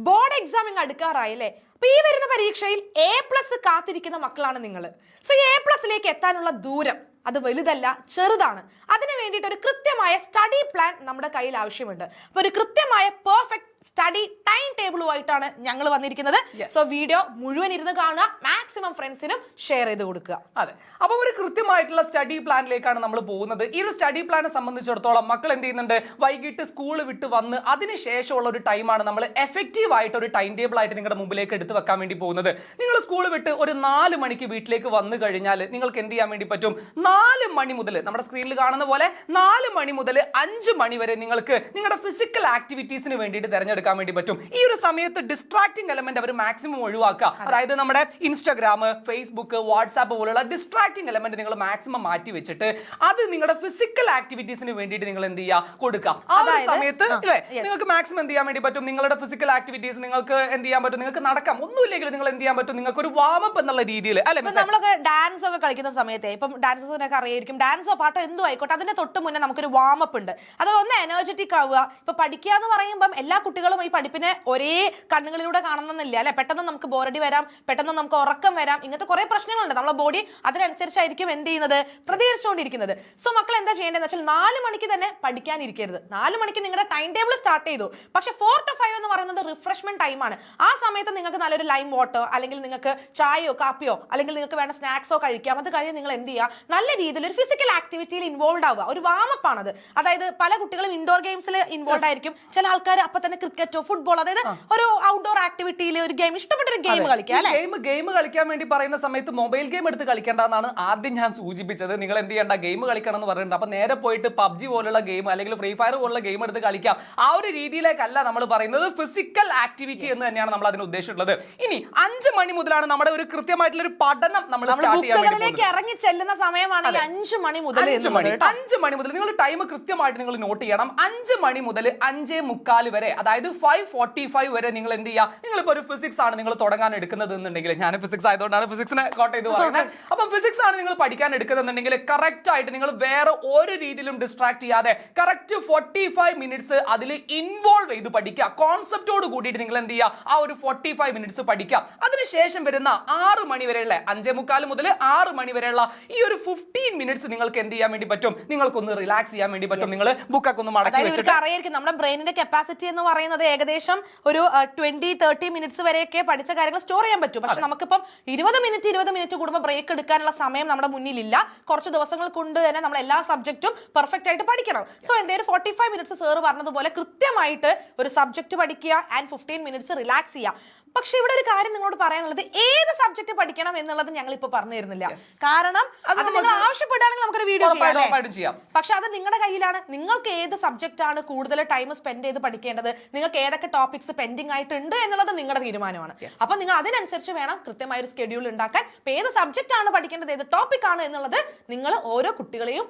Board examining അടുക്കാറായില്ലേ? അപ്പൊ ഈ വരുന്ന പരീക്ഷയിൽ A+ കാത്തിരിക്കുന്ന മക്കളാണ് നിങ്ങൾ. സോ A+ലേക്ക് എത്താനുള്ള ദൂരം അത് വലുതല്ല, ചെറുതാണ്. അതിനു വേണ്ടിയിട്ട് ഒരു കൃത്യമായ സ്റ്റഡി പ്ലാൻ നമ്മുടെ കയ്യിൽ ആവശ്യമുണ്ട്. അപ്പൊ ഒരു കൃത്യമായ പെർഫെക്റ്റ് സ്റ്റഡി ടൈം ടേബിളുമായിട്ടാണ് ഞങ്ങൾ വന്നിരിക്കുന്നത്. സോ വീഡിയോ മുഴുവൻ ഇരുന്ന് കാണുക, മാക്സിമം ഫ്രണ്ട്സിനും ഷെയർ ചെയ്ത് കൊടുക്കുക. അതെ, അപ്പൊ ഒരു കൃത്യമായിട്ടുള്ള സ്റ്റഡി പ്ലാനിലേക്കാണ് നമ്മൾ പോകുന്നത്. ഈ ഒരു സ്റ്റഡി പ്ലാനെ സംബന്ധിച്ചിടത്തോളം മക്കൾ എന്ത് ചെയ്യുന്നുണ്ട്, വൈകിട്ട് സ്കൂൾ വിട്ട് വന്ന് അതിനുശേഷമുള്ള ഒരു ടൈമാണ് നമ്മൾ എഫക്റ്റീവ് ആയിട്ട് ഒരു ടൈം ടേബിൾ ആയിട്ട് നിങ്ങളുടെ മുമ്പിലേക്ക് എടുത്ത് വെക്കാൻ വേണ്ടി പോകുന്നത്. നിങ്ങൾ സ്കൂൾ വിട്ട് ഒരു 4 മണിക്ക് വീട്ടിലേക്ക് വന്നു കഴിഞ്ഞാൽ നിങ്ങൾക്ക് എന്ത് ചെയ്യാൻ വേണ്ടി പറ്റും, 4 മണി മുതൽ നമ്മുടെ സ്ക്രീനിൽ കാണുന്ന പോലെ 4 മണി മുതൽ 5 മണി വരെ നിങ്ങൾക്ക് നിങ്ങളുടെ ഫിസിക്കൽ ആക്ടിവിറ്റീസിന് വേണ്ടിയിട്ട് തിരഞ്ഞെടുക്കാൻ വേണ്ടി പറ്റും. ഈ ഒരു സമയത്ത് ഡിസ്ട്രാക്ടിംഗ് എലമെന്റ് അവർ മാക്സിമം ഒഴിവാക്കുക. അതായത് നമ്മുടെ ഇൻസ്റ്റാഗ്രാം, ഫേസ്ബുക്ക്, വാട്സാപ്പ് പോലുള്ള ഡിസ്ട്രാക്ടിംഗ് എലമെന്റ് നിങ്ങൾ മാക്സിമം മാറ്റി വെച്ചിട്ട് അത് നിങ്ങളുടെ ഫിസിക്കൽ ആക്ടിവിറ്റീസിന് വേണ്ടിയിട്ട് നിങ്ങൾ എന്ത് ചെയ്യുക, കൊടുക്കുക. ആ ഒരു സമയത്ത് അല്ലേ നിങ്ങൾക്ക് മാക്സിമം എന്ത് ചെയ്യാൻ വേണ്ടി പറ്റും, നിങ്ങളുടെ ഫിസിക്കൽ ആക്ടിവിറ്റീസ് നിങ്ങൾക്ക് എന്ത് ചെയ്യാൻ പറ്റും, നിങ്ങൾക്ക് നടക്കാം. ഒന്നുമില്ലെങ്കിൽ നിങ്ങൾ എന്ത് ചെയ്യാൻ പറ്റും, നിങ്ങൾക്ക് ഒരു വാമപ്പ് എന്നുള്ള രീതിയിൽ അല്ലെ. നമ്മളൊക്കെ ഡാൻസ് ഒക്കെ കളിക്കുന്ന സമയത്ത് ഇപ്പം ഡാൻസേഴ്സിനൊക്കെ അറിയായിരിക്കും, ഡാൻസോ പാട്ടോ എന്തോ ആയിക്കോട്ടെ, അതിന്റെ തൊട്ട് മുന്നേ നമുക്കൊരു വാമപ്പ് ഉണ്ട്. അത് ഒന്ന് എനർജറ്റിക് ആവുക. ഇപ്പൊ പഠിക്കുക എന്ന് പറയുമ്പോൾ എല്ലാ കുട്ടികളും ഈ പഠിപ്പിനെ ഒരേ കണ്ണുകളിലൂടെ കാണണമെന്നില്ല അല്ലെ. പെട്ടെന്ന് നമുക്ക് ബോറടി വരാം, പെട്ടെന്ന് നമുക്ക് ഉറക്കം വരാം, ഇങ്ങനത്തെ കുറെ പ്രശ്നങ്ങളുണ്ട്. നമ്മളെ ബോഡി അതിനനുസരിച്ചായിരിക്കും എന്ത് ചെയ്യുന്നത്, പ്രതികരിച്ചുകൊണ്ടിരിക്കുന്നത്. സോ മക്കൾ എന്താ ചെയ്യേണ്ടതെന്ന് വെച്ചാൽ 4 മണിക്ക് തന്നെ പഠിക്കാനിരിക്കരുത്. 4 മണിക്ക് നിങ്ങളുടെ ടൈം ടേബിൾ സ്റ്റാർട്ട് ചെയ്തു. പക്ഷെ 4 to 5 എന്ന് പറയുന്നത് റിഫ്രഷ്മെന്റ് ടൈമാണ്. ആ സമയത്ത് നിങ്ങൾക്ക് നല്ലൊരു ലൈം വാട്ടർ അല്ലെങ്കിൽ നിങ്ങൾക്ക് ചായയോ കാപ്പിയോ അല്ലെങ്കിൽ നിങ്ങൾക്ക് വേണ്ട സ്നാക്സോ കഴിക്കാം. അത് കഴിഞ്ഞ് നിങ്ങൾ എന്ത് ചെയ്യുക, നല്ല രീതിയിൽ ഒരു ഫിസിക്കൽ ആക്ടിവിറ്റിയിൽ ഇൻവോൾവ് ആവുക. ഒരു വാമപ്പ് ആണത്. അതായത് പല കുട്ടികളും ഇൻഡോർ ഗെയിംസിൽ ഇൻവോൾവ് ആയിരിക്കും. ചില ആൾക്കാർ അപ്പൊ തന്നെ ക്രിക്കറ്റോ ഫുട്ബോൾ, അതായത് ഒരു ഔട്ട്ഡോർ ആക്ടിവിറ്റിയിൽ ഒരു ഗെയിം, ഇഷ്ടപ്പെട്ട ഒരു ഗെയിം കളിക്കുക. ഗെയിം കളിക്കാൻ വേണ്ടി പറയുന്ന സമയത്ത് മൊബൈൽ ഗെയിം എടുത്ത് കളിക്കേണ്ടതാണ് ആദ്യം ഞാൻ സൂചിപ്പിച്ചത്. നിങ്ങൾ എന്ത് ചെയ്യേണ്ട, ഗെയിം കളിക്കണം എന്ന് പറയുന്നുണ്ട്. അപ്പൊ നേരെ പോയിട്ട് PUBG പോലുള്ള ഗെയിം അല്ലെങ്കിൽ ഫ്രീ ഫയർ പോലുള്ള ഗെയിം എടുത്ത് കളിക്കാം. ആ ഒരു രീതിയിലേക്കല്ല നമ്മൾ പറയുന്നത്. ഫിസിക്കൽ ആക്ടിവിറ്റി എന്ന് തന്നെയാണ് നമ്മൾ അതിന് ഉദ്ദേശിച്ചിട്ടുള്ളത്. ഇനി 5 മണി മുതലാണ് നമ്മുടെ ഒരു കൃത്യമായിട്ടുള്ള ഒരു പഠനം നമ്മൾ സ്റ്റാർട്ട് ചെയ്യാൻ വേണ്ടി ഇറങ്ങി ചെല്ലുന്ന സമയമാണ് 5 മണി മുതൽ. 5 മണി മുതൽ നിങ്ങൾ ടൈം കൃത്യമായിട്ട് നിങ്ങൾ നോട്ട് ചെയ്യണം. 5 മണി മുതൽ 5:45 വരെ, അതായത് 5:45 വരെ നിങ്ങൾ എന്ത് ചെയ്യുക, നിങ്ങളിപ്പോ ഒരു ഫിസിക്സ് ആണ് നിങ്ങൾ തുടങ്ങാൻ എടുക്കുന്നത് എന്നുണ്ടെങ്കിൽ, ഞാൻ ഫിസിക്സ് ആയതുകൊണ്ടാണ് ഫിസിക്സിനെ കോട്ട് ചെയ്ത് പറയുന്നത്. അപ്പൊ ഫിസിക്സ് ആണ് നിങ്ങൾ പഠിക്കാൻ എടുക്കുന്നുണ്ടെങ്കിൽ കറക്റ്റ് ആയിട്ട് നിങ്ങൾ വേറെ ഒരു രീതിയിലും ഡിസ്ട്രാക്ട് ചെയ്യാതെ കറക്റ്റ് 45 മിനിറ്റ്സ് അതിൽ ഇൻവോൾവ് ചെയ്ത് പഠിക്കുക. കോൺസെപ്റ്റോട് കൂടിയിട്ട് നിങ്ങൾ എന്ത് ചെയ്യുക, ആ ഒരു 45 മിനിറ്റ്സ് പഠിക്കുക. അതിനുശേഷം വരുന്ന 6 മണി വരെയുള്ള 5:45 മുതൽ 6 മണി വരെയുള്ള ഈ ഒരു 15 മിനിറ്റ്സ് നിങ്ങൾക്ക് എന്ത് ചെയ്യാൻ വേണ്ടി പറ്റും, നിങ്ങൾക്കൊന്ന് റിലാക്സ് ചെയ്യാൻ വേണ്ടി പറ്റും. നിങ്ങൾ ബുക്കൊക്കെ ഒന്ന് മടക്കി വെച്ചിട്ട് അറിയായിരിക്കും നമ്മുടെ ബ്രെയിനിന്റെ കപ്പാസിറ്റി എന്ന് പറയുന്നത് ഏകദേശം ഒരു 20-30 മിനിറ്റ്സ് വരെയൊക്കെ പഠിച്ച കാര്യങ്ങൾ സ്റ്റോർ ചെയ്യാൻ പറ്റും. പക്ഷെ നമുക്കിപ്പം 20 മിനിറ്റ് കൂടുമ്പോൾ ബ്രേക്ക് എടുക്കാനുള്ള സമയം നമ്മുടെ മുന്നിലില്ല. കുറച്ച് ദിവസങ്ങൾ കൊണ്ട് തന്നെ നമ്മൾ എല്ലാ സബ്ജക്റ്റും പെർഫെക്റ്റ് ആയിട്ട് പഠിക്കണം. സോ എന്തായാലും 45 മിനിറ്റ്സ് സാർ പറഞ്ഞതുപോലെ കൃത്യമായിട്ട് ഒരു സബ്ജക്ട് പഠിക്കുക ആൻഡ് 15 മിനിറ്റ്സ് റിലാക്സ് ചെയ്യുക. പക്ഷെ ഇവിടെ ഒരു കാര്യം നിങ്ങളോട് പറയാനുള്ളത്, ഏത് സബ്ജക്ട് പഠിക്കണം എന്നുള്ളത് ഞങ്ങൾ ഇപ്പൊ പറഞ്ഞു തരുന്നില്ല. കാരണം അത് നിങ്ങൾ ആവശ്യപ്പെട്ടാണെങ്കിൽ നമുക്കൊരു വീഡിയോ ചെയ്യാം. പക്ഷെ അത് നിങ്ങളുടെ കയ്യിലാണ്. നിങ്ങൾക്ക് ഏത് സബ്ജക്റ്റ് ആണ് കൂടുതൽ ടൈം സ്പെൻഡ് ചെയ്ത് പഠിക്കേണ്ടത്, നിങ്ങൾക്ക് ഏതൊക്കെ ടോപ്പിക്സ് പെൻഡിങ് ആയിട്ടുണ്ട് എന്നുള്ളത് നിങ്ങളുടെ തീരുമാനമാണ്. അപ്പൊ നിങ്ങൾ അതിനനുസരിച്ച് വേണം കൃത്യമായ ഒരു സ്കെഡ്യൂൾ ഉണ്ടാക്കാൻ. അപ്പൊ ഏത് സബ്ജക്റ്റ് ആണ് പഠിക്കേണ്ടത്, ഏത് ടോപ്പിക് ആണ് എന്നുള്ളത് നിങ്ങൾ ഓരോ കുട്ടികളെയും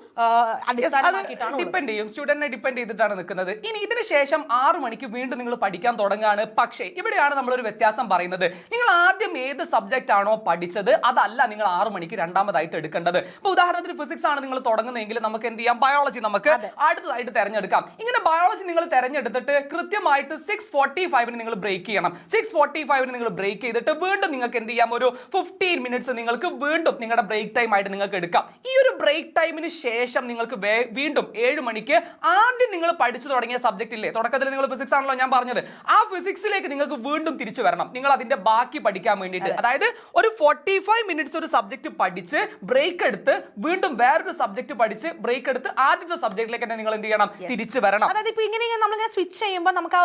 അടിസ്ഥാനമാക്കിയിട്ടാണ് ഡിപ്പെൻഡ് ചെയ്യും. സ്റ്റുഡന്റിനെ ഡിപ്പെൻഡ് ചെയ്തിട്ടാണ് നിൽക്കുന്നത്. ഇനി ഇതിന് ശേഷം 6 മണിക്ക് വീണ്ടും നിങ്ങൾ പഠിക്കാൻ തുടങ്ങുകയാണ്. പക്ഷേ ഇവിടെയാണ് നമ്മളൊരു വ്യത്യാസം പറയുന്നത്. നിങ്ങൾ ആദ്യം ഏത് സബ്ജക്റ്റ് ആണോ പഠിച്ചത് അതല്ല നിങ്ങൾ 6 മണിക്ക് രണ്ടാമതായിട്ട് എടുക്കേണ്ടത്. ഇപ്പൊ ഉദാഹരണത്തിന് ഫിസിക്സ് ആണ് നിങ്ങൾ തുടങ്ങുന്നതെങ്കിൽ നമുക്ക് എന്ത് ചെയ്യാം, ബയോളജി നമുക്ക് അടുത്തതായിട്ട് തെരഞ്ഞെടുക്കാം. ഇങ്ങനെ ബയോളജി നിങ്ങൾ തെരഞ്ഞെടുത്തിട്ട് കൃത്യമായിട്ട് 6:45 നിങ്ങൾ ബ്രേക്ക് ചെയ്യണം. 6:45 നിങ്ങൾ ബ്രേക്ക് ചെയ്തിട്ട് വീണ്ടും നിങ്ങൾക്ക് എന്ത് ചെയ്യാം, ഒരു 15 മിനിറ്റ്സ് നിങ്ങൾക്ക് വീണ്ടും നിങ്ങളുടെ ബ്രേക്ക് ടൈം ആയിട്ട് നിങ്ങൾക്ക് എടുക്കാം. ഈ ഒരു ബ്രേക്ക് ടൈമിന് ശേഷം നിങ്ങൾക്ക് വീണ്ടും 7 മണിക്ക് ആദ്യം നിങ്ങൾ പഠിച്ചു തുടങ്ങിയ സബ്ജക്റ്റ് ഇല്ലേ, തുടക്കത്തിൽ നിങ്ങൾ ഫിസിക്സ് ആണല്ലോ ഞാൻ പറഞ്ഞത്, ആ ഫിസിക്സിലേക്ക് നിങ്ങൾക്ക് വീണ്ടും തിരിച്ചു വരണം. നിങ്ങൾ അതിന്റെ ബാക്കി പഠിക്കാൻ വേണ്ടിയിട്ട്. അതായത് ഒരു 45 മിനിറ്റ്സ് ഒരു സബ്ജക്ട് പഠിച്ച് ബ്രേക്ക് എടുത്ത് വീണ്ടും വേറൊരു സബ്ജക്ട് പഠിച്ച് ബ്രേക്ക് എടുത്ത് ആദ്യത്തെ സബ്ജക്റ്റിലേക്ക് തന്നെ നിങ്ങൾ എന്ത് ചെയ്യണം, തിരിച്ചു വരണം. അതായത് ഇപ്പൊ ഇങ്ങനെ നമ്മളിങ്ങനെ സ്വിച്ച് ചെയ്യുമ്പോൾ നമുക്ക് ആ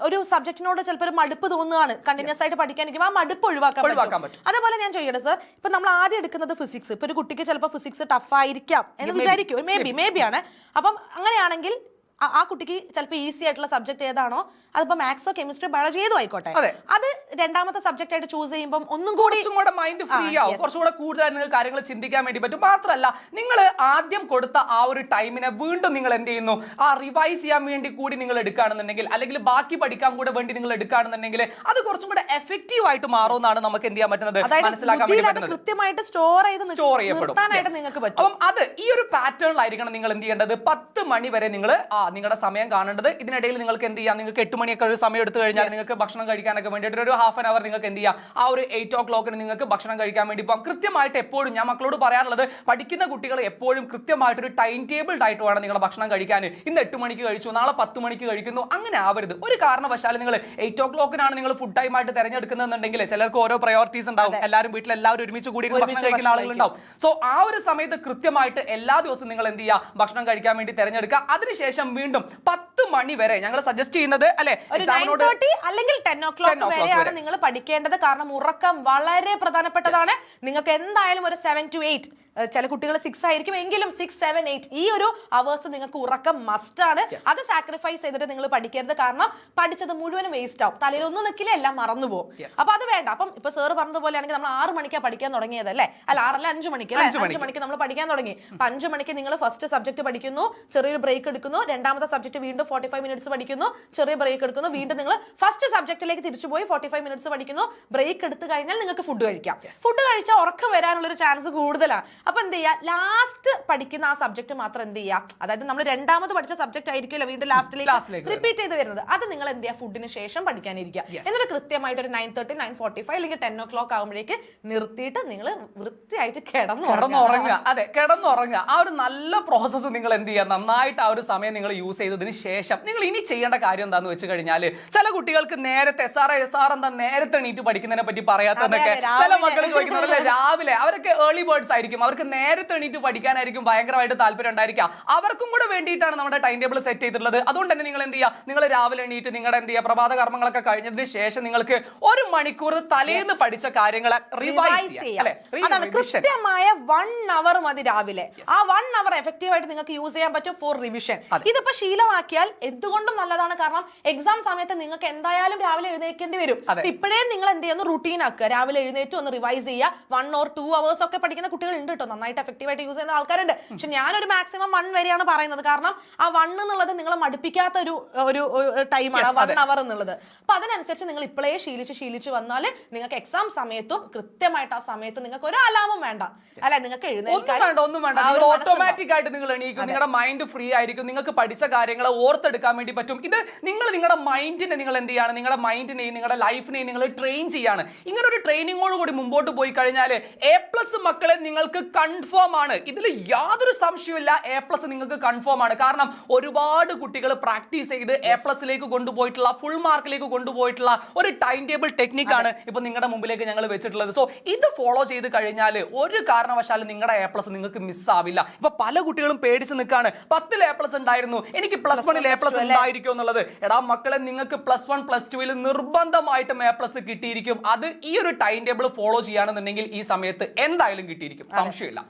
ഒരു സബ്ജക്റ്റിനോട് ചിലപ്പോൾ ഒരു മടുപ്പ് തോന്നുകയാണ്. കണ്ടിന്യൂസ് ആയിട്ട് പഠിക്കാനിരിക്കുമ്പോൾ ആ മടുപ്പ് ഒഴിവാക്കാൻ പറ്റും. അതേപോലെ ഞാൻ ചെയ്യട്ടെ സർ, ഇപ്പൊ നമ്മൾ ആദ്യം എടുക്കുന്നത് ഫിസിക്സ്. ഇപ്പൊ ഒരു കുട്ടിക്ക് ചിലപ്പോൾ ഫിസിക്സ് ടഫ് ആയിരിക്കാം എന്ന് വിചാരിക്കും, മേ ബി ആണ്. അപ്പം അങ്ങനെയാണെങ്കിൽ ആ കുട്ടിക്ക് ചിലപ്പോൾ ഈസി ആയിട്ടുള്ള സബ്ജക്ട് ഏതാണോ, അതിപ്പോ മാത്സോ കെമിസ്ട്രി ബയോളജി ഏതോ ആയിക്കോട്ടെ, അത് രണ്ടാമത്തെ സബ്ജക്ട് ആയിട്ട് ചൂസ് ചെയ്യുമ്പോൾ ഒന്നും കൂടി മൈൻഡ് ഫ്രീ ആവും, കുറച്ചുകൂടെ കൂടുതൽ നിങ്ങൾ കാര്യങ്ങൾ ചിന്തിക്കാൻ വേണ്ടി പറ്റും. മാത്രമല്ല നിങ്ങൾ ആദ്യം കൊടുത്ത ആ ഒരു ടൈമിനെ വീണ്ടും നിങ്ങൾ എന്ത് ചെയ്യുന്നു, ആ റിവൈസ് ചെയ്യാൻ വേണ്ടി കൂടി നിങ്ങൾ എടുക്കുകയാണെന്നുണ്ടെങ്കിൽ, അല്ലെങ്കിൽ ബാക്കി പഠിക്കാൻ കൂടെ വേണ്ടി നിങ്ങൾ എടുക്കുകയാണെന്നുണ്ടെങ്കിൽ അത് കുറച്ചും കൂടെ എഫക്റ്റീവ് ആയിട്ട് മാറുമെന്നാണ് നമുക്ക് എന്ത് ചെയ്യാൻ പറ്റുന്നത്, മനസ്സിലാക്കാൻ വേണ്ടി പറ്റുന്നത്. കൃത്യമായിട്ട് സ്റ്റോർ ചെയ്യപ്പെടും. അപ്പം അത് ഈ ഒരു പാറ്റേണിലായിരിക്കണം നിങ്ങൾ എന്ത് ചെയ്യേണ്ടത്. 10 മണി വരെ നിങ്ങൾ നിങ്ങളുടെ സമയം കാണേണ്ടത്. ഇതിനിടയിൽ നിങ്ങൾക്ക് എന്ത് ചെയ്യാം, നിങ്ങൾക്ക് 8 മണിയൊക്കെ ഒരു സമയം എടുത്തു കഴിഞ്ഞാൽ നിങ്ങൾക്ക് ഭക്ഷണം കഴിക്കാനൊക്കെ വേണ്ടിയിട്ട് ഒരു ഹാഫ് ആൻ അവർ നിങ്ങൾക്ക് എന്ത് ചെയ്യാം, ആ ഒരു 8 o'clock നിങ്ങൾക്ക് ഭക്ഷണം കഴിക്കാൻ വേണ്ടി പോകാം. കൃത്യമായിട്ട് എപ്പോഴും ഞാൻ മക്കളോട് പറയാറുള്ളത്, പഠിക്കുന്ന കുട്ടികൾ എപ്പോഴും കൃത്യമായിട്ട് ഒരു ടൈം ടേബിൾ ആയിട്ട് വേണം നിങ്ങളുടെ ഭക്ഷണം കഴിക്കാൻ. ഇന്ന് 8 മണിക്ക് കഴിച്ചു, നാളെ 10 മണിക്ക് കഴിക്കുന്നു, അങ്ങനെ ആവരുത്. ഒരു കാരണവശാലും നിങ്ങൾ 8 o'clock നിങ്ങൾ ഫുഡ് ടൈം ആയിട്ട് തിരഞ്ഞെടുക്കുന്നുണ്ടെങ്കിൽ ചിലർക്ക് ഓരോ പ്രയോറിറ്റീസ് ഉണ്ടാവും. എല്ലാവരും വീട്ടിൽ എല്ലാവരും ഒരുമിച്ച് കൂടി ഭക്ഷണം കഴിക്കുന്ന ആളുകളുണ്ടാവും. സോ ആ ഒരു സമയത്ത് കൃത്യമായിട്ട് എല്ലാ ദിവസവും നിങ്ങൾ എന്ത് ചെയ്യുക, ഭക്ഷണം കഴിക്കാൻ വേണ്ടി തിരഞ്ഞെടുക്കുക. അതിനുശേഷം വീണ്ടും 10 മണി വരെ ഞങ്ങൾ സജസ്റ്റ് ചെയ്യുന്നത് അല്ലെ, 9:30 അല്ലെങ്കിൽ 10 o'clock വരെയാണ് നിങ്ങൾ പഠിക്കേണ്ടത്. കാരണം ഉറക്കം വളരെ പ്രധാനപ്പെട്ടതാണ്. നിങ്ങൾക്ക് എന്തായാലും ഒരു 7 to 8, ചില കുട്ടികൾ 6 ആയിരിക്കും, എങ്കിലും 6, 7, 8 ഈ ഒരു അവേഴ്സ് നിങ്ങൾക്ക് ഉറക്കം മസ്റ്റ് ആണ്. അത് സാക്രിഫൈസ് ചെയ്തിട്ട് നിങ്ങൾ പഠിക്കരുത്. കാരണം പഠിച്ചത് മുഴുവനും വേസ്റ്റ് ആവും, തലയിൽ ഒന്നും നിൽക്കില്ല, എല്ലാം മറന്നുപോകും. അപ്പൊ അത് വേണ്ട. അപ്പം ഇപ്പൊ സാറ് പറഞ്ഞതുപോലെയാണെങ്കിൽ നമ്മൾ 6 മണിക്കാണ് പഠിക്കാൻ തുടങ്ങിയത് അല്ലേ, അല്ല 6 അല്ല 5 മണിക്ക്, 5 മണിക്ക് നമ്മൾ പഠിക്കാൻ തുടങ്ങി. 5 മണിക്ക് നിങ്ങൾ ഫസ്റ്റ് സബ്ജക്ട് പഠിക്കുന്നു, ചെറിയൊരു ബ്രേക്ക് എടുക്കുന്നു, രണ്ടാമത്തെ സബ്ജക്ട് വീണ്ടും 45 മിനിറ്റ്സ് പഠിക്കുന്നു, ചെറിയ ബ്രേക്ക് എടുക്കുന്നു, വീണ്ടും നിങ്ങൾ ഫസ്റ്റ് സബ്ജക്റ്റിലേക്ക് തിരിച്ചുപോയി 45 മിനിറ്റ്സ് പഠിക്കുന്നു. ബ്രേക്ക് എടുത്തു കഴിഞ്ഞാൽ നിങ്ങൾക്ക് ഫുഡ് കഴിക്കാം. ഫുഡ് കഴിച്ചാൽ ഉറക്കം വരാനുള്ള ഒരു ചാൻസ് കൂടുതലാണ്. അപ്പൊ എന്ത് ചെയ്യുക, ലാസ്റ്റ് പഠിക്കുന്ന ആ സബ്ജക്ട് മാത്രം എന്ത് ചെയ്യുക, അതായത് നമ്മൾ രണ്ടാമത് പഠിച്ച സബ്ജക്ട് ആയിരിക്കുമല്ലോ വീണ്ടും ലാസ്റ്റിലേക്ക് റിപ്പീറ്റ് ചെയ്ത് വരുന്നത്, അത് നിങ്ങൾ എന്ത് ചെയ്യുക, ഫുഡിന് ശേഷം പഠിക്കാനിരിക്കുക. എന്നിട്ട് കൃത്യമായിട്ട് ഒരു 9:30, 9:45 അല്ലെങ്കിൽ 10 o'clock ആകുമ്പോഴേക്ക് നിർത്തിയിട്ട് നിങ്ങൾ വൃത്തിയായിട്ട് കിടന്നുറങ്ങുക. അതെ, കിടന്നുറങ്ങുക. ആ ഒരു നല്ല പ്രോസസ്സ് നിങ്ങൾ എന്ത് ചെയ്യുക, നന്നായിട്ട് ആ ഒരു സമയം നിങ്ങൾ യൂസ് ചെയ്തതിന് ശേഷം നിങ്ങൾ ഇനി ചെയ്യേണ്ട കാര്യം എന്താന്ന് വെച്ച് കഴിഞ്ഞാൽ, ചില കുട്ടികൾക്ക് നേരത്തെ സാർ എന്താ നേരത്തെ എണീറ്റ് പഠിക്കുന്നതിനെ പറ്റി പറയാത്തതൊക്കെ ചില മക്കൾ ചോദിക്കുന്നതല്ലേ, രാവിലെ അവരൊക്കെ ഏർലി ബേർഡ്സ് ആയിരിക്കും, അവർക്ക് നേരത്തെ എണീറ്റ് പഠിക്കാനായിരിക്കും ഭയങ്കരമായിട്ട് താല്പര്യം ഉണ്ടായിരിക്കുക. അവർക്കും കൂടെ വേണ്ടിയിട്ടാണ് നമ്മുടെ ടൈം ടേബിൾ സെറ്റ് ചെയ്തിട്ടുള്ളത്. അതുകൊണ്ട് തന്നെ നിങ്ങൾ എന്ത് ചെയ്യുക, നിങ്ങൾ രാവിലെ എണീറ്റ് നിങ്ങളുടെ എന്ത് ചെയ്യുക, പ്രഭാത കർമ്മങ്ങളൊക്കെ കഴിഞ്ഞതിന് ശേഷം നിങ്ങൾക്ക് 1 മണിക്കൂർ തലേന്ന് പഠിച്ച കാര്യങ്ങളെ റിവൈസ് ചെയ്യാം. കൃത്യമായ 1 hour മതി രാവിലെ. ആ 1 hour എഫക്റ്റീവ് ആയിട്ട് നിങ്ങൾക്ക് യൂസ് ചെയ്യാൻ പറ്റും ഫോർ റിവിഷൻ. ഇതിപ്പോ ശീലമാക്കിയാൽ എന്തുകൊണ്ടും നല്ലതാണ്. കാരണം എക്സാം സമയത്ത് നിങ്ങൾക്ക് എന്തായാലും രാവിലെ എഴുന്നേൽക്കേണ്ടി വരും. ഇപ്പോഴേ നിങ്ങൾ എന്ത് ചെയ്യുന്നു, റുട്ടീൻ ആക്കുക. രാവിലെ എഴുന്നേറ്റ് ഒന്ന് റിവൈസ് ചെയ്യുക. 1 or 2 hours ഒക്കെ പഠിക്കുന്ന കുട്ടികൾ ഉണ്ട് കേട്ടോ, നന്നായിട്ട് എഫക്റ്റീവ് ആയിട്ട് യൂസ് ചെയ്യുന്ന ആൾക്കാരുണ്ട്. പക്ഷെ ഞാനൊരു മാക്സിമം 1 വരെയാണ് പറയുന്നത്. കാരണം ആ 1 എന്നുള്ളത് നിങ്ങളെ മടുപ്പിക്കാത്ത ഒരു ടൈമാണ് 1 hour എന്നുള്ളത്. അപ്പൊ അതിനനുസരിച്ച് നിങ്ങൾ ഇപ്പോഴേ ശീലിച്ച് വന്നാൽ നിങ്ങൾക്ക് എക്സാം സമയത്തും കൃത്യമായിട്ട് ആ സമയത്ത് നിങ്ങൾക്ക് ഒരു അലാമും വേണ്ട, അല്ലെ, നിങ്ങൾക്ക് ഒന്നും വേണ്ട. ഓട്ടോമാറ്റിക് ആയിട്ട് നിങ്ങൾ എണീക്കും, നിങ്ങളുടെ മൈൻഡ് ഫ്രീ ആയിരിക്കും, നിങ്ങൾക്ക് പഠിച്ച കാര്യങ്ങളെ ഓർത്തെടുക്കാൻ വേണ്ടി പറ്റും. ഇത് നിങ്ങളുടെ മൈൻഡിനെ നിങ്ങൾ എന്ത് ചെയ്യാണ്, നിങ്ങളുടെ മൈൻഡിനെയും നിങ്ങളുടെ ലൈഫിനെയും നിങ്ങൾ ട്രെയിൻ ചെയ്യാണ്. ഇങ്ങനെ ഒരു ട്രെയിനിങ്ങോട് കൂടി മുമ്പോട്ട് പോയി കഴിഞ്ഞാൽ A+ മക്കളെ നിങ്ങൾക്ക് കൺഫേം ആണ്. ഇതിൽ യാതൊരു സംശയമില്ല, A+ നിങ്ങൾക്ക് കൺഫേം ആണ്. കാരണം ഒരുപാട് കുട്ടികൾ പ്രാക്ടീസ് ചെയ്ത് A+ലേക്ക് കൊണ്ടുപോയിട്ടുള്ള, ഫുൾ മാർക്കിലേക്ക് കൊണ്ടുപോയിട്ടുള്ള ഒരു ടൈം ടേബിൾ ടെക്നിക്കാണ് ഇപ്പൊ നിങ്ങളുടെ മുമ്പിലേക്ക് ഞങ്ങൾ വെച്ചിട്ടുള്ളത്. സോ ഇത് ഫോളോ ചെയ്ത് കഴിഞ്ഞാൽ ഒരു കാരണവശാലും നിങ്ങളുടെ A+ നിങ്ങൾക്ക് മിസ്സാവില്ല. ഇപ്പൊ പല കുട്ടികളും പേടിച്ച് നിൽക്കാണ്, 10ൽ A+ ഉണ്ടായിരുന്നു, എനിക്ക് +1ൽ A+ ഉണ്ടായിരിക്കും എന്നുള്ളത്. എടാ മക്കളെ, നിങ്ങൾക്ക് +1 +2ൽ നിർബന്ധമായിട്ടും A+ കിട്ടിയിരിക്കും. അത് ഈ ഒരു ടൈം ടേബിൾ ഫോളോ ചെയ്യുകയാണെന്നുണ്ടെങ്കിൽ ഈ സമയത്ത് എന്തായാലും കിട്ടിയിരിക്കും, സംശയമില്ല.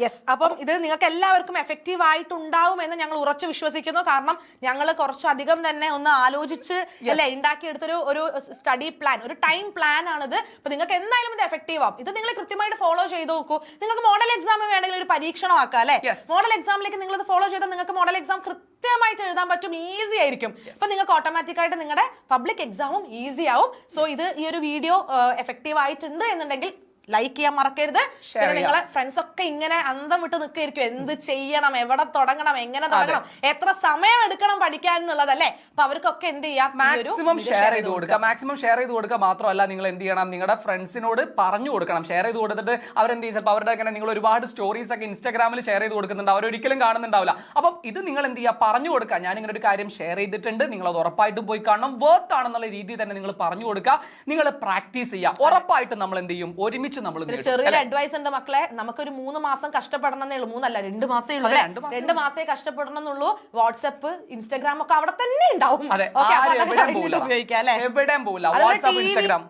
യെസ്. അപ്പം ഇത് നിങ്ങൾക്ക് എല്ലാവർക്കും എഫക്റ്റീവ് ആയിട്ടുണ്ടാവും എന്ന് ഞങ്ങൾ ഉറച്ചു വിശ്വസിക്കുന്നു. കാരണം ഞങ്ങൾ കുറച്ചധികം തന്നെ ഒന്ന് ആലോചിച്ച് അല്ലെ ഉണ്ടാക്കിയെടുത്തൊരു ഒരു സ്റ്റഡി പ്ലാൻ, ഒരു ടൈം പ്ലാൻ ആണിത്. അപ്പൊ നിങ്ങൾക്ക് എന്തായാലും ഇത് എഫക്റ്റീവ് ആവും. ഇത് നിങ്ങൾ കൃത്യമായിട്ട് ഫോളോ ചെയ്ത് നോക്കൂ. നിങ്ങൾക്ക് മോഡൽ എക്സാം വേണമെങ്കിൽ ഒരു പരീക്ഷണമാക്കാം അല്ലെ. മോഡൽ എക്സാമിലേക്ക് നിങ്ങൾ ഇത് ഫോളോ ചെയ്താൽ നിങ്ങൾക്ക് മോഡൽ എക്സാം കൃത്യമായിട്ട് എഴുതാൻ പറ്റും, ഈസി ആയിരിക്കും. അപ്പൊ നിങ്ങൾക്ക് ഓട്ടോമാറ്റിക് ആയിട്ട് നിങ്ങളുടെ പബ്ലിക് എക്സാമും ഈസി ആവും. സോ ഇത് ഈ ഒരു വീഡിയോ എഫക്റ്റീവ് ആയിട്ടുണ്ട് എന്നുണ്ടെങ്കിൽ ലൈക്ക് ചെയ്യാൻ മറക്കരുത്. പിന്നെ നിങ്ങളെ ഫ്രണ്ട്സ് ഒക്കെ ഇങ്ങനെ അന്തം വിട്ട് നിൽക്കായിരിക്കും, എന്ത് ചെയ്യണം, എവിടെ തുടങ്ങണം, എങ്ങനെ തുടങ്ങണം, എത്ര സമയം എടുക്കണം പഠിക്കാൻ എന്നുള്ളതല്ലേ. അപ്പൊ അവർക്കൊക്കെ എന്ത് ചെയ്യാം, മാക്സിമം ഷെയർ ചെയ്ത് കൊടുക്കുക. മാത്രമല്ല നിങ്ങൾ എന്ത് ചെയ്യണം, നിങ്ങളുടെ ഫ്രണ്ട്സിനോട് പറഞ്ഞു കൊടുക്കണം. ഷെയർ ചെയ്ത് കൊടുത്തിട്ട് അവരെന്ത് ചെയ്യും, ചിലപ്പോൾ അവരുടെ അങ്ങനെ നിങ്ങൾ ഒരുപാട് സ്റ്റോറീസ് ഒക്കെ ഇൻസ്റ്റാഗ്രാമിൽ ഷെയർ ചെയ്ത് കൊടുക്കുന്നുണ്ട്, അവരൊരിക്കലും കാണുന്നുണ്ടാവില്ല. അപ്പം ഇത് നിങ്ങൾ എന്ത് ചെയ്യുക, പറഞ്ഞു കൊടുക്കുക. ഞാൻ ഇങ്ങനെ ഒരു കാര്യം ഷെയർ ചെയ്തിട്ടുണ്ട്, നിങ്ങൾ അത് ഉറപ്പായിട്ടും പോയി കാണണം, വർത്ത് ആണെന്നുള്ള രീതിയിൽ തന്നെ നിങ്ങൾ പറഞ്ഞു കൊടുക്കുക. നിങ്ങൾ പ്രാക്ടീസ് ചെയ്യുക. ഉറപ്പായിട്ടും നമ്മൾ എന്ത് ചെയ്യും, ഒരുമിച്ച് ചെറിയൊരു അഡ്വൈസ് ഉണ്ട് മക്കളെ, നമുക്കൊരു 3 മാസം കഷ്ടപ്പെടണമെന്നേ ഉള്ളൂ. 3 അല്ല 2 മാസേ ഉള്ളൂ, 2 മാസേ കഷ്ടപ്പെടണം എന്നുള്ളൂ. വാട്സ്ആപ്പ്, ഇൻസ്റ്റാഗ്രാം ഒക്കെ അവിടെ തന്നെ ഉണ്ടാവും.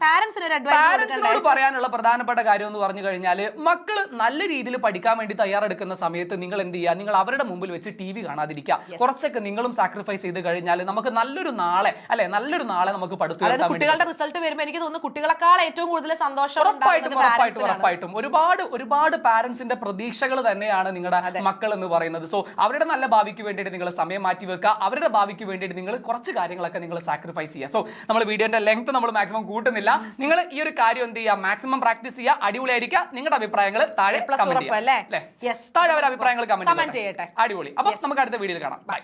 പാരന്റ്സിനോട് പറയാനുള്ള പ്രധാനപ്പെട്ട കാര്യം എന്ന് പറഞ്ഞു കഴിഞ്ഞാൽ, മക്കള് നല്ല രീതിയിൽ പഠിക്കാൻ വേണ്ടി തയ്യാറെടുക്കുന്ന സമയത്ത് നിങ്ങൾ എന്ത് ചെയ്യുക, നിങ്ങൾ അവരുടെ മുമ്പിൽ വെച്ച് TV കാണാതിരിക്കുക. കുറച്ചൊക്കെ നിങ്ങളും സാക്രിഫൈസ് ചെയ്ത് കഴിഞ്ഞാൽ നമുക്ക് നല്ലൊരു നാളെ നമുക്ക് പഠിത്തം. കുട്ടികളുടെ റിസൾട്ട് വരുമ്പോൾ എനിക്ക് തോന്നുന്നു കുട്ടികളെക്കാൾ ഏറ്റവും കൂടുതൽ സന്തോഷം ഉറപ്പായിട്ടും ഒരുപാട് പാരന്റ്സിന്റെ പ്രതീക്ഷകൾ തന്നെയാണ് നിങ്ങളുടെ മക്കൾ എന്ന് പറയുന്നത്. സോ അവരുടെ നല്ല ഭാവിക്ക് വേണ്ടിയിട്ട് നിങ്ങൾ സമയം മാറ്റി വെക്കുക. അവരുടെ ഭാവിക്ക് വേണ്ടിയിട്ട് നിങ്ങൾ കുറച്ച് കാര്യങ്ങളൊക്കെ നിങ്ങൾ സാക്രിഫൈസ് ചെയ്യുക. സോ നമ്മൾ വീഡിയോന്റെ ലെങ്ത് നമ്മൾ മാക്സിമം കൂട്ടുന്നില്ല. നിങ്ങൾ ഈ ഒരു കാര്യം എന്ത് ചെയ്യുക, മാക്സിമം പ്രാക്ടീസ് ചെയ്യുക, അടിപൊളിയായിരിക്കുക. നിങ്ങളുടെ അഭിപ്രായങ്ങൾ താഴെ കമന്റ് ചെയ്യട്ടെ. അടിപൊളി. അപ്പൊ നമുക്ക് അടുത്ത വീഡിയോയിൽ കാണാം. ബൈ.